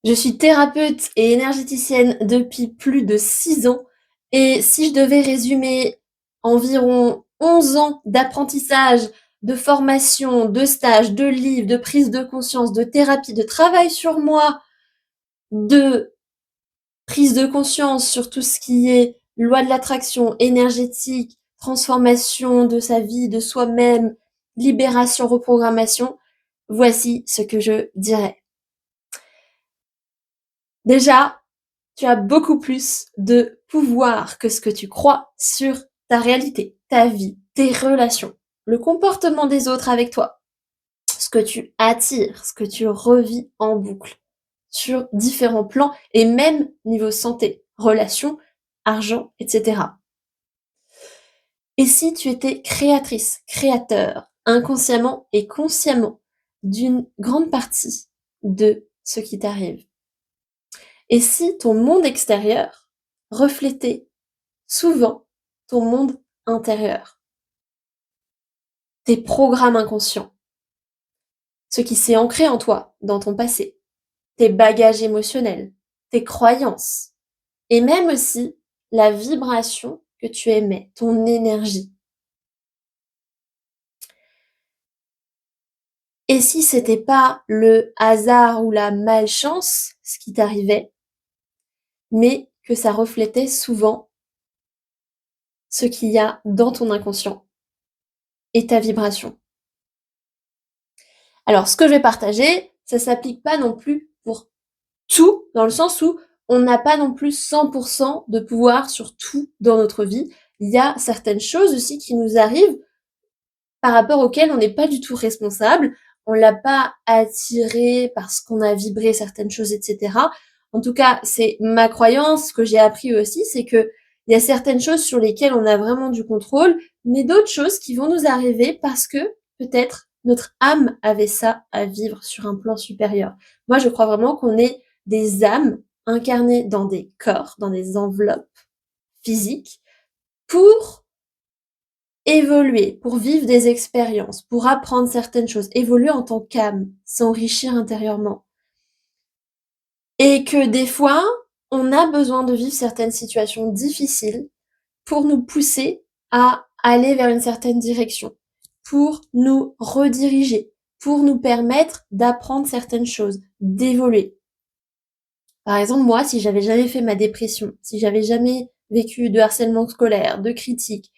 Je suis thérapeute et énergéticienne depuis plus de 6 ans et si je devais résumer environ 11 ans d'apprentissage, de formation, de stage, de livres, de prise de conscience, de thérapie, de travail sur moi, de prise de conscience sur tout ce qui est loi de l'attraction énergétique, transformation de sa vie, de soi-même, libération, reprogrammation, voici ce que je dirais. Déjà, tu as beaucoup plus de pouvoir que ce que tu crois sur ta réalité, ta vie, tes relations, le comportement des autres avec toi, ce que tu attires, ce que tu revis en boucle sur différents plans et même niveau santé, relations, argent, etc. Et si tu étais créatrice, créateur, inconsciemment et consciemment d'une grande partie de ce qui t'arrive? Et si ton monde extérieur reflétait souvent ton monde intérieur, tes programmes inconscients, ce qui s'est ancré en toi dans ton passé, tes bagages émotionnels, tes croyances, et même aussi la vibration que tu émets, ton énergie. Et si c'était pas le hasard ou la malchance, ce qui t'arrivait, mais que ça reflétait souvent ce qu'il y a dans ton inconscient et ta vibration. Alors, ce que je vais partager, ça s'applique pas non plus pour tout, dans le sens où on n'a pas non plus 100% de pouvoir sur tout dans notre vie. Il y a certaines choses aussi qui nous arrivent par rapport auxquelles on n'est pas du tout responsable. On l'a pas attiré parce qu'on a vibré certaines choses, etc. En tout cas, c'est ma croyance, ce que j'ai appris aussi, c'est que il y a certaines choses sur lesquelles on a vraiment du contrôle, mais d'autres choses qui vont nous arriver parce que peut-être notre âme avait ça à vivre sur un plan supérieur. Moi, je crois vraiment qu'on est des âmes incarnées dans des corps, dans des enveloppes physiques, pour évoluer, pour vivre des expériences, pour apprendre certaines choses, évoluer en tant qu'âme, s'enrichir intérieurement. Et que des fois, on a besoin de vivre certaines situations difficiles pour nous pousser à aller vers une certaine direction, pour nous rediriger, pour nous permettre d'apprendre certaines choses, d'évoluer. Par exemple, moi, si j'avais jamais fait ma dépression, si j'avais jamais vécu de harcèlement scolaire, de critiques,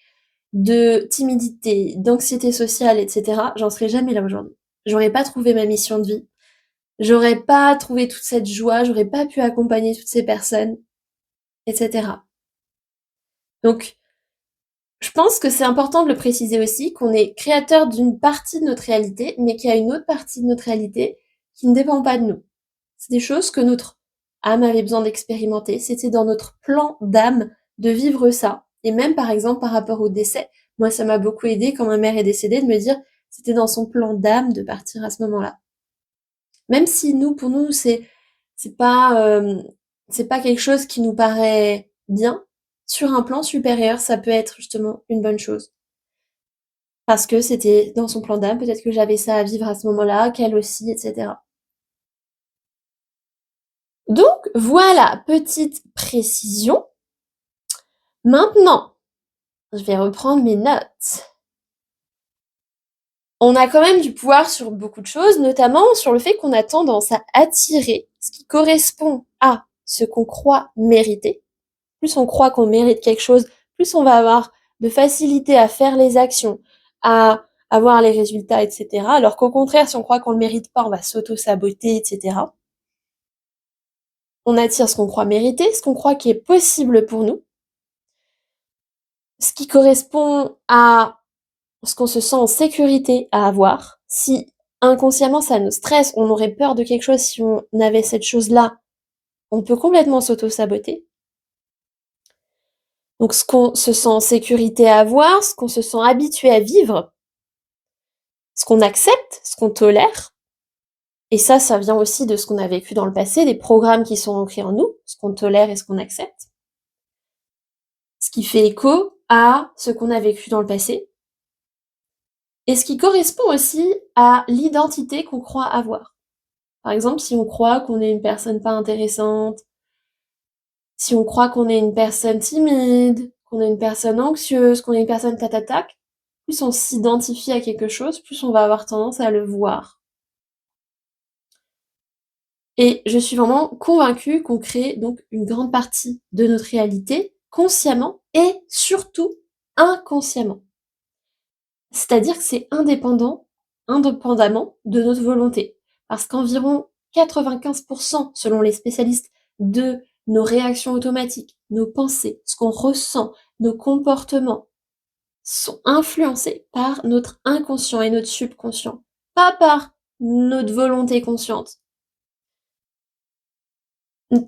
de timidité, d'anxiété sociale, etc., j'en serais jamais là aujourd'hui. J'aurais pas trouvé ma mission de vie. J'aurais pas trouvé toute cette joie, j'aurais pas pu accompagner toutes ces personnes, etc. Donc, je pense que c'est important de le préciser aussi, qu'on est créateur d'une partie de notre réalité, mais qu'il y a une autre partie de notre réalité qui ne dépend pas de nous. C'est des choses que notre âme avait besoin d'expérimenter. C'était dans notre plan d'âme de vivre ça. Et même, par exemple, par rapport au décès, moi, ça m'a beaucoup aidé quand ma mère est décédée de me dire, c'était dans son plan d'âme de partir à ce moment-là. Même si nous, pour nous, c'est pas, c'est pas quelque chose qui nous paraît bien, sur un plan supérieur, ça peut être justement une bonne chose. Parce que c'était dans son plan d'âme, peut-être que j'avais ça à vivre à ce moment-là, qu'elle aussi, etc. Donc voilà, petite précision. Maintenant, je vais reprendre mes notes. On a quand même du pouvoir sur beaucoup de choses, notamment sur le fait qu'on a tendance à attirer ce qui correspond à ce qu'on croit mériter. Plus on croit qu'on mérite quelque chose, plus on va avoir de facilité à faire les actions, à avoir les résultats, etc. Alors qu'au contraire, si on croit qu'on le mérite pas, on va s'auto-saboter, etc. On attire ce qu'on croit mériter, ce qu'on croit qui est possible pour nous, ce qui correspond à ce qu'on se sent en sécurité à avoir. Si inconsciemment ça nous stresse, on aurait peur de quelque chose, si on avait cette chose-là, on peut complètement s'auto-saboter. Donc ce qu'on se sent en sécurité à avoir, ce qu'on se sent habitué à vivre, ce qu'on accepte, ce qu'on tolère, et ça vient aussi de ce qu'on a vécu dans le passé, des programmes qui sont ancrés en nous, ce qu'on tolère et ce qu'on accepte, ce qui fait écho à ce qu'on a vécu dans le passé, et ce qui correspond aussi à l'identité qu'on croit avoir. Par exemple, si on croit qu'on est une personne pas intéressante, si on croit qu'on est une personne timide, qu'on est une personne anxieuse, qu'on est une personne tatatac, plus on s'identifie à quelque chose, plus on va avoir tendance à le voir. Et je suis vraiment convaincue qu'on crée donc une grande partie de notre réalité consciemment et surtout inconsciemment. C'est-à-dire que c'est indépendamment de notre volonté. Parce qu'environ 95%, selon les spécialistes, de nos réactions automatiques, nos pensées, ce qu'on ressent, nos comportements, sont influencés par notre inconscient et notre subconscient, pas par notre volonté consciente.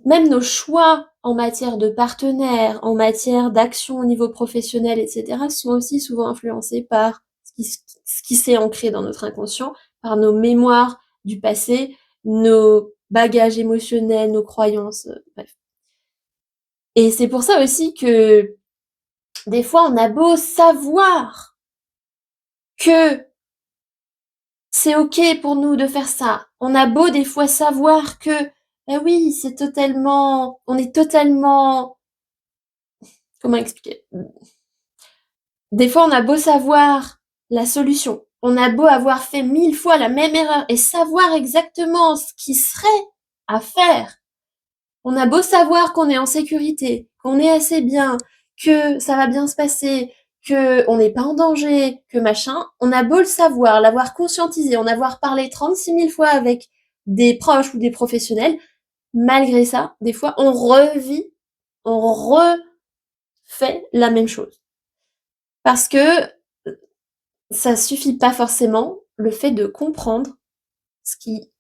Même nos choix en matière de partenaire, en matière d'action au niveau professionnel, etc., sont aussi souvent influencés par ce qui s'est ancré dans notre inconscient, par nos mémoires du passé, nos bagages émotionnels, nos croyances, bref. Et c'est pour ça aussi que des fois, on a beau savoir que c'est ok pour nous de faire ça. On a beau des fois savoir que, ben oui, on est totalement, comment expliquer? Des fois, on a beau savoir la solution, on a beau avoir fait 1000 fois la même erreur et savoir exactement ce qui serait à faire. On a beau savoir qu'on est en sécurité, qu'on est assez bien, que ça va bien se passer, que on n'est pas en danger, que machin. On a beau le savoir, l'avoir conscientisé, en avoir parlé 36 000 fois avec des proches ou des professionnels. Malgré ça, des fois, on refait la même chose. Parce que ça suffit pas forcément, le fait de comprendre ce qui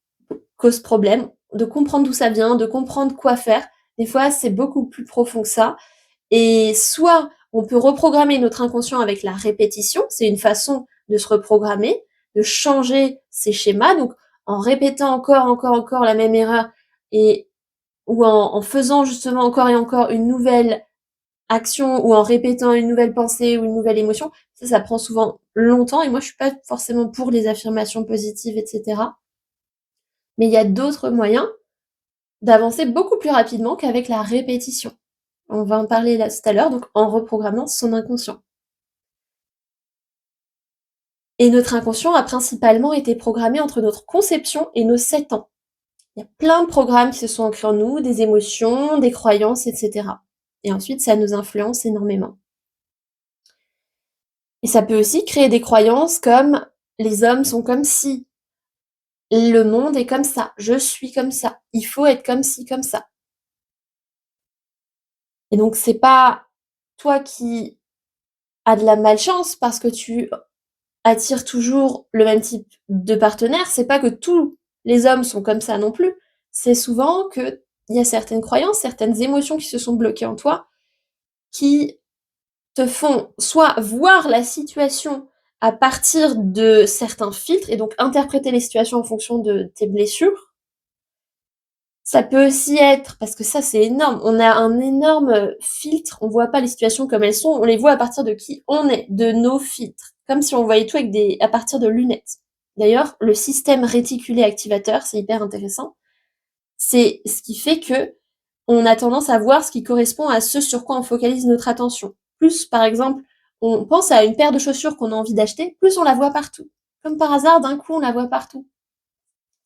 cause problème, de comprendre d'où ça vient, de comprendre quoi faire. Des fois, c'est beaucoup plus profond que ça. Et soit on peut reprogrammer notre inconscient avec la répétition, c'est une façon de se reprogrammer, de changer ses schémas, donc en répétant encore la même erreur et ou en faisant justement encore et encore une nouvelle action ou en répétant une nouvelle pensée ou une nouvelle émotion. Ça prend souvent longtemps et moi je suis pas forcément pour les affirmations positives, etc. Mais il y a d'autres moyens d'avancer beaucoup plus rapidement qu'avec la répétition. On va en parler là tout à l'heure, donc en reprogrammant son inconscient. Et notre inconscient a principalement été programmé entre notre conception et nos 7 ans. Il y a plein de programmes qui se sont ancrés en nous, des émotions, des croyances, etc. Et ensuite, ça nous influence énormément. Et ça peut aussi créer des croyances comme les hommes sont comme si, le monde est comme ça, je suis comme ça, il faut être comme ci, comme ça. Et donc c'est pas toi qui as de la malchance parce que tu attires toujours le même type de partenaire, c'est pas que tous les hommes sont comme ça non plus. C'est souvent que il y a certaines croyances, certaines émotions qui se sont bloquées en toi, qui te font soit voir la situation à partir de certains filtres et donc interpréter les situations en fonction de tes blessures. Ça peut aussi être, parce que ça c'est énorme, on a un énorme filtre, on voit pas les situations comme elles sont, on les voit à partir de qui on est, de nos filtres, comme si on voyait tout avec à partir de lunettes. D'ailleurs, le système réticulé activateur, c'est hyper intéressant, c'est ce qui fait que on a tendance à voir ce qui correspond à ce sur quoi on focalise notre attention. Plus, par exemple, on pense à une paire de chaussures qu'on a envie d'acheter, plus on la voit partout. Comme par hasard, d'un coup, on la voit partout.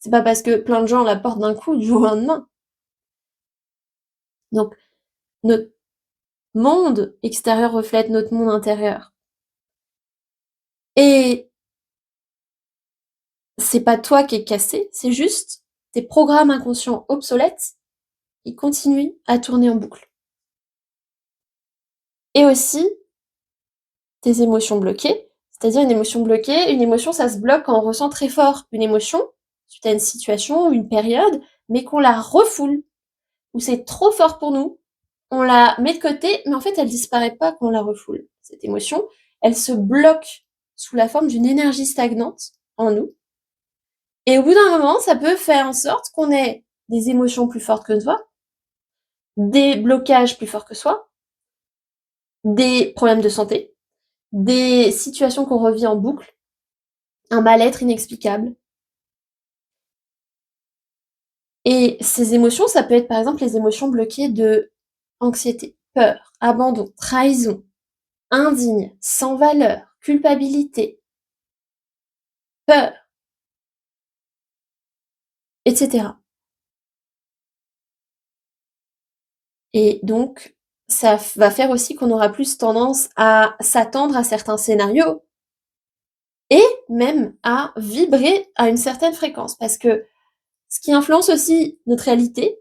C'est pas parce que plein de gens la portent d'un coup du jour au lendemain. Donc, notre monde extérieur reflète notre monde intérieur. Et c'est pas toi qui es cassé, c'est juste tes programmes inconscients obsolètes qui continuent à tourner en boucle. Et aussi, tes émotions bloquées, c'est-à-dire une émotion bloquée. Une émotion, ça se bloque quand on ressent très fort une émotion, suite à une situation ou une période, mais qu'on la refoule, ou c'est trop fort pour nous, on la met de côté, mais en fait, elle disparaît pas quand on la refoule. Cette émotion, elle se bloque sous la forme d'une énergie stagnante en nous. Et au bout d'un moment, ça peut faire en sorte qu'on ait des émotions plus fortes que soi, des blocages plus forts que soi, des problèmes de santé, des situations qu'on revit en boucle, un mal-être inexplicable. Et ces émotions, ça peut être par exemple les émotions bloquées de anxiété, peur, abandon, trahison, indigne, sans valeur, culpabilité, peur, etc. Et donc, ça va faire aussi qu'on aura plus tendance à s'attendre à certains scénarios et même à vibrer à une certaine fréquence. Parce que ce qui influence aussi notre réalité,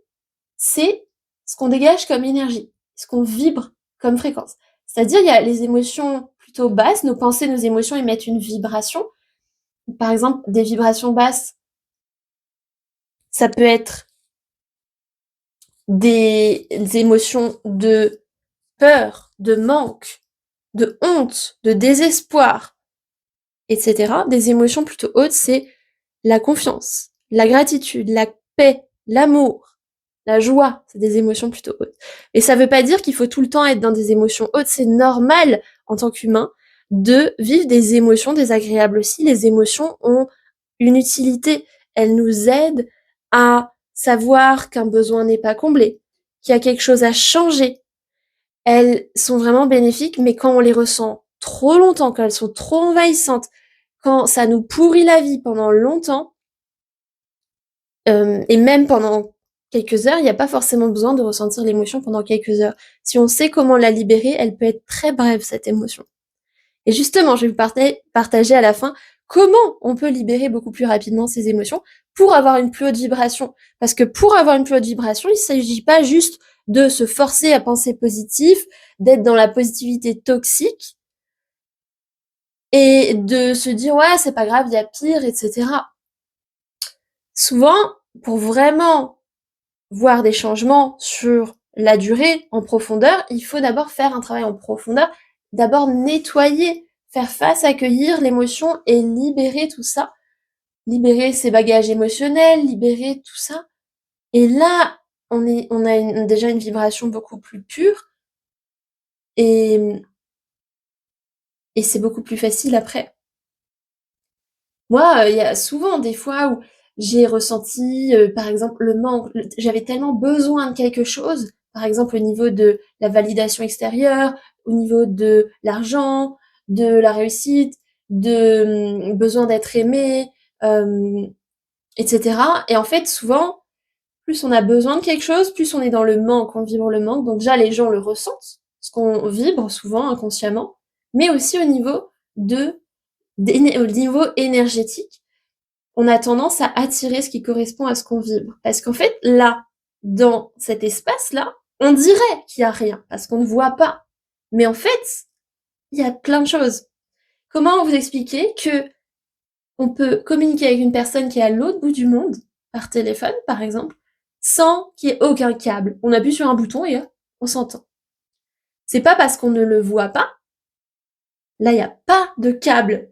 c'est ce qu'on dégage comme énergie, ce qu'on vibre comme fréquence. C'est-à-dire, il y a les émotions plutôt basses, nos pensées, nos émotions émettent une vibration. Par exemple, des vibrations basses, ça peut être des émotions de peur, de manque, de honte, de désespoir, etc. Des émotions plutôt hautes, c'est la confiance, la gratitude, la paix, l'amour, la joie, c'est des émotions plutôt hautes. Et ça veut pas dire qu'il faut tout le temps être dans des émotions hautes, c'est normal en tant qu'humain de vivre des émotions désagréables aussi. Les émotions ont une utilité, elles nous aident à savoir qu'un besoin n'est pas comblé, qu'il y a quelque chose à changer. Elles sont vraiment bénéfiques, mais quand on les ressent trop longtemps, quand elles sont trop envahissantes, quand ça nous pourrit la vie pendant longtemps, et même pendant quelques heures, il n'y a pas forcément besoin de ressentir l'émotion pendant quelques heures. Si on sait comment la libérer, elle peut être très brève, cette émotion. Et justement, je vais vous partager à la fin comment on peut libérer beaucoup plus rapidement ces émotions pour avoir une plus haute vibration. Parce que pour avoir une plus haute vibration, il ne s'agit pas juste de se forcer à penser positif, d'être dans la positivité toxique et de se dire ouais, c'est pas grave, il y a pire, etc. Souvent, pour vraiment voir des changements sur la durée, en profondeur, il faut d'abord faire un travail en profondeur, d'abord nettoyer, faire face, accueillir l'émotion et libérer tout ça, libérer ses bagages émotionnels, libérer tout ça. Et là, on a déjà une vibration beaucoup plus pure et, et c'est beaucoup plus facile après. Moi, il y a souvent des fois où j'ai ressenti, par exemple, le manque. J'avais tellement besoin de quelque chose, par exemple au niveau de la validation extérieure, au niveau de l'argent, de la réussite, de besoin d'être aimé, etc. Et en fait, souvent, plus on a besoin de quelque chose, plus on est dans le manque, on vibre le manque. Donc déjà, les gens le ressentent, ce qu'on vibre souvent inconsciemment, mais aussi de au niveau énergétique on a tendance à attirer ce qui correspond à ce qu'on vibre. Parce qu'en fait, là, dans cet espace-là, on dirait qu'il y a rien, parce qu'on ne voit pas. Mais en fait, il y a plein de choses. Comment vous expliquer que on peut communiquer avec une personne qui est à l'autre bout du monde, par téléphone, par exemple, sans qu'il y ait aucun câble. On appuie sur un bouton et on s'entend. C'est pas parce qu'on ne le voit pas, là, il n'y a pas de câble,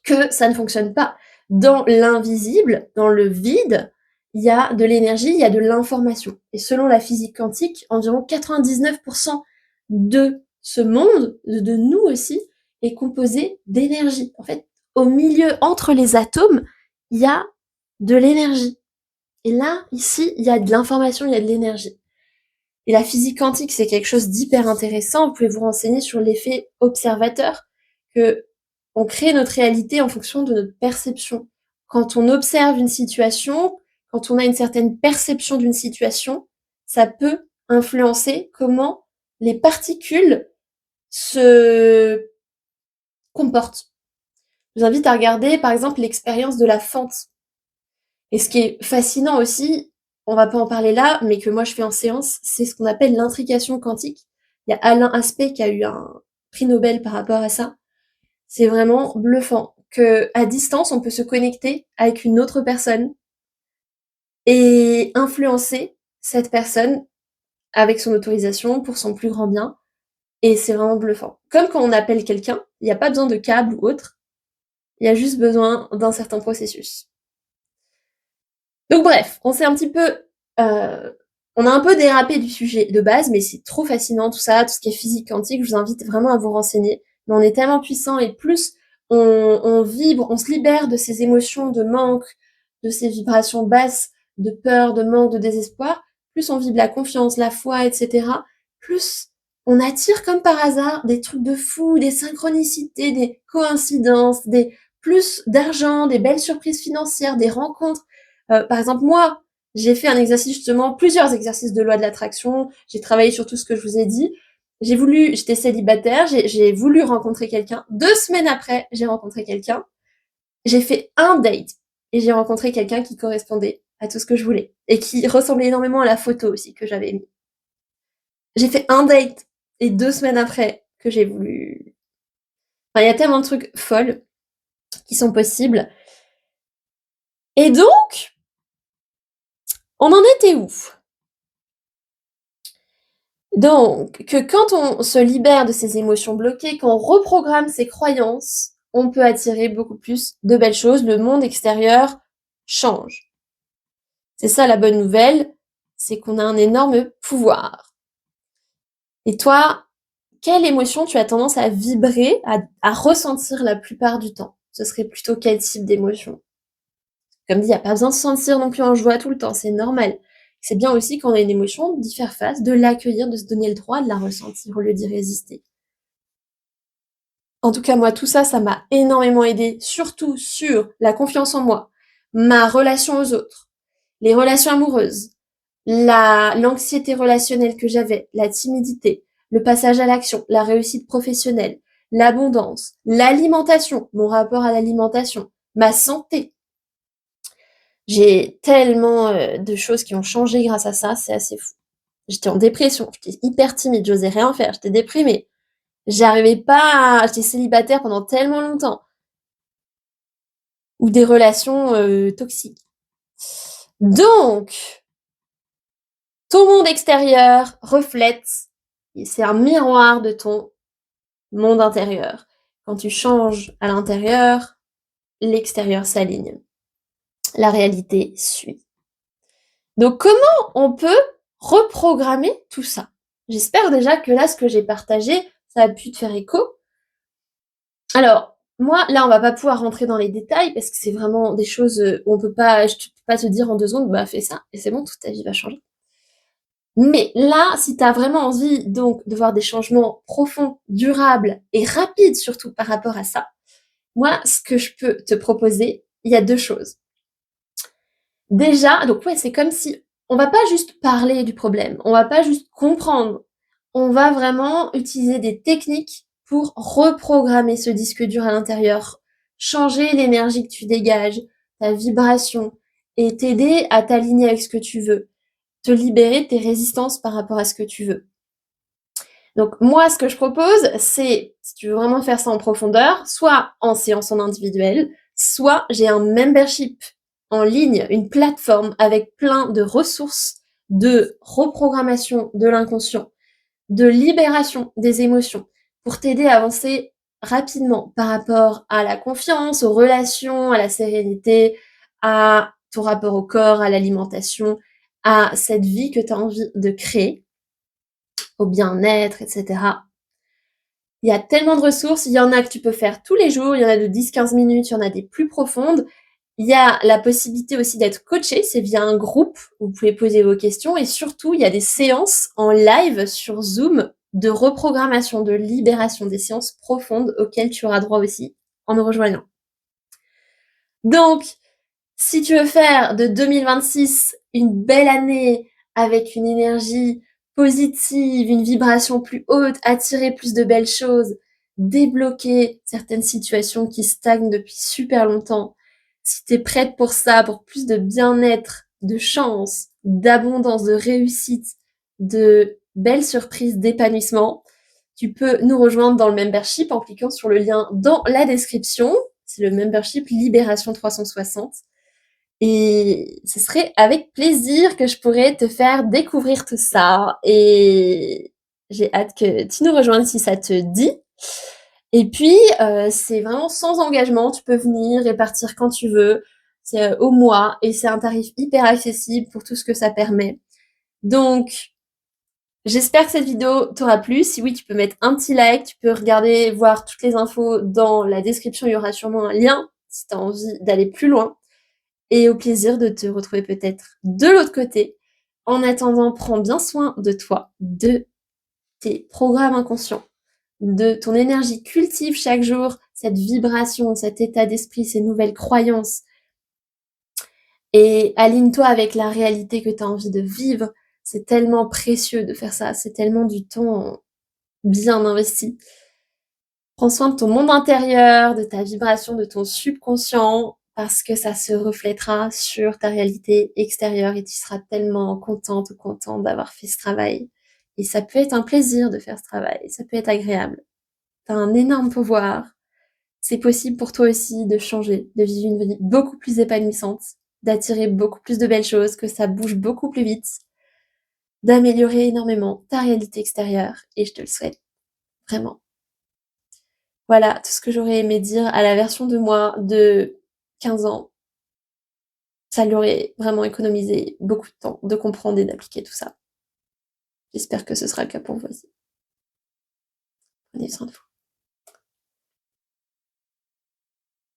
que ça ne fonctionne pas. Dans l'invisible, dans le vide, il y a de l'énergie, il y a de l'information. Et selon la physique quantique, environ 99% de ce monde, de nous aussi, est composé d'énergie. En fait, au milieu, entre les atomes, il y a de l'énergie. Et là, ici, il y a de l'information, il y a de l'énergie. Et la physique quantique, c'est quelque chose d'hyper intéressant. Vous pouvez vous renseigner sur l'effet observateur, que on crée notre réalité en fonction de notre perception. Quand on observe une situation, quand on a une certaine perception d'une situation, ça peut influencer comment les particules se comportent. Je vous invite à regarder, par exemple, l'expérience de la fente. Et ce qui est fascinant aussi, on va pas en parler là, mais que moi je fais en séance, c'est ce qu'on appelle l'intrication quantique. Il y a Alain Aspect qui a eu un prix Nobel par rapport à ça. C'est vraiment bluffant que à distance on peut se connecter avec une autre personne et influencer cette personne avec son autorisation pour son plus grand bien. Et c'est vraiment bluffant. Comme quand on appelle quelqu'un, il n'y a pas besoin de câble ou autre, il y a juste besoin d'un certain processus. Donc bref, on s'est un petit peu, on a un peu dérapé du sujet de base, mais c'est trop fascinant tout ça, tout ce qui est physique quantique. Je vous invite vraiment à vous renseigner. Mais on est tellement puissant et plus on vibre, on se libère de ces émotions de manque, de ces vibrations basses, de peur, de manque, de désespoir, plus on vibre la confiance, la foi, etc., plus on attire comme par hasard des trucs de fou, des synchronicités, des coïncidences, plus d'argent, des belles surprises financières, des rencontres. Par exemple, moi, j'ai fait un exercice justement, plusieurs exercices de loi de l'attraction, j'ai travaillé sur tout ce que je vous ai dit. J'étais célibataire, j'ai voulu rencontrer quelqu'un. 2 semaines après, j'ai rencontré quelqu'un. J'ai fait un date et j'ai rencontré quelqu'un qui correspondait à tout ce que je voulais et qui ressemblait énormément à la photo aussi que j'avais mis. J'ai fait un date et 2 semaines après que j'ai voulu. Enfin, il y a tellement de trucs folles qui sont possibles. Et donc, on en était où? Donc, que quand on se libère de ses émotions bloquées, qu'on reprogramme ses croyances, on peut attirer beaucoup plus de belles choses. Le monde extérieur change. C'est ça la bonne nouvelle, c'est qu'on a un énorme pouvoir. Et toi, quelle émotion tu as tendance à vibrer, à ressentir la plupart du temps? Ce serait plutôt quel type d'émotion? Comme dit, il n'y a pas besoin de se sentir non plus en joie tout le temps, c'est normal. C'est bien aussi quand on a une émotion d'y faire face, de l'accueillir, de se donner le droit de la ressentir au lieu d'y résister. En tout cas, moi, tout ça, ça m'a énormément aidé, surtout sur la confiance en moi, ma relation aux autres, les relations amoureuses, l'anxiété relationnelle que j'avais, la timidité, le passage à l'action, la réussite professionnelle, l'abondance, l'alimentation, mon rapport à l'alimentation, ma santé. J'ai tellement de choses qui ont changé grâce à ça, c'est assez fou. J'étais en dépression, j'étais hyper timide, j'osais rien faire, j'étais déprimée. J'arrivais pas J'étais célibataire pendant tellement longtemps. Ou des relations toxiques. Donc, ton monde extérieur reflète, et c'est un miroir de ton monde intérieur. Quand tu changes à l'intérieur, l'extérieur s'aligne. La réalité suit. Donc, comment on peut reprogrammer tout ça? J'espère déjà que là, ce que j'ai partagé, ça a pu te faire écho. Alors, moi, là, on va pas pouvoir rentrer dans les détails parce que c'est vraiment des choses où je peux pas te dire en 2 secondes, bah, fais ça et c'est bon, toute ta vie va changer. Mais là, si tu as vraiment envie donc de voir des changements profonds, durables et rapides surtout par rapport à ça, moi, ce que je peux te proposer, il y a 2 choses. Déjà, donc ouais, c'est comme si on va pas juste parler du problème, on va pas juste comprendre, on va vraiment utiliser des techniques pour reprogrammer ce disque dur à l'intérieur, changer l'énergie que tu dégages, ta vibration, et t'aider à t'aligner avec ce que tu veux, te libérer de tes résistances par rapport à ce que tu veux. Donc moi, ce que je propose, c'est, si tu veux vraiment faire ça en profondeur, soit en séance en individuel, soit j'ai un membership en ligne, une plateforme avec plein de ressources de reprogrammation de l'inconscient, de libération des émotions, pour t'aider à avancer rapidement par rapport à la confiance, aux relations, à la sérénité, à ton rapport au corps, à l'alimentation, à cette vie que tu as envie de créer, au bien-être, etc. Il y a tellement de ressources, il y en a que tu peux faire tous les jours, il y en a de 10-15 minutes, il y en a des plus profondes. Il y a la possibilité aussi d'être coaché, c'est via un groupe où vous pouvez poser vos questions et surtout, il y a des séances en live sur Zoom de reprogrammation, de libération, des séances profondes auxquelles tu auras droit aussi en nous rejoignant. Donc, si tu veux faire de 2026 une belle année avec une énergie positive, une vibration plus haute, attirer plus de belles choses, débloquer certaines situations qui stagnent depuis super longtemps, si tu es prête pour ça, pour plus de bien-être, de chance, d'abondance, de réussite, de belles surprises, d'épanouissement, tu peux nous rejoindre dans le membership en cliquant sur le lien dans la description. C'est le membership Libération 360. Et ce serait avec plaisir que je pourrais te faire découvrir tout ça. Et j'ai hâte que tu nous rejoignes si ça te dit. Et puis, c'est vraiment sans engagement. Tu peux venir et partir quand tu veux. C'est au mois et c'est un tarif hyper accessible pour tout ce que ça permet. Donc, j'espère que cette vidéo t'aura plu. Si oui, tu peux mettre un petit like. Tu peux regarder, voir toutes les infos dans la description. Il y aura sûrement un lien si tu as envie d'aller plus loin. et au plaisir de te retrouver peut-être de l'autre côté. En attendant, prends bien soin de toi, de tes programmes inconscients, de ton énergie. Cultive chaque jour cette vibration, cet état d'esprit, ces nouvelles croyances. Et aligne-toi avec la réalité que tu as envie de vivre. C'est tellement précieux de faire ça. C'est tellement du temps bien investi. Prends soin de ton monde intérieur, de ta vibration, de ton subconscient, parce que ça se reflètera sur ta réalité extérieure et tu seras tellement contente ou content d'avoir fait ce travail. Et ça peut être un plaisir de faire ce travail, ça peut être agréable. T'as un énorme pouvoir. C'est possible pour toi aussi de changer, de vivre une vie beaucoup plus épanouissante, d'attirer beaucoup plus de belles choses, que ça bouge beaucoup plus vite, d'améliorer énormément ta réalité extérieure. Et je te le souhaite, vraiment. Voilà tout ce que j'aurais aimé dire à la version de moi de 15 ans. Ça lui aurait vraiment économisé beaucoup de temps de comprendre et d'appliquer tout ça. J'espère que ce sera le cas pour vous aussi. Prenez soin de vous.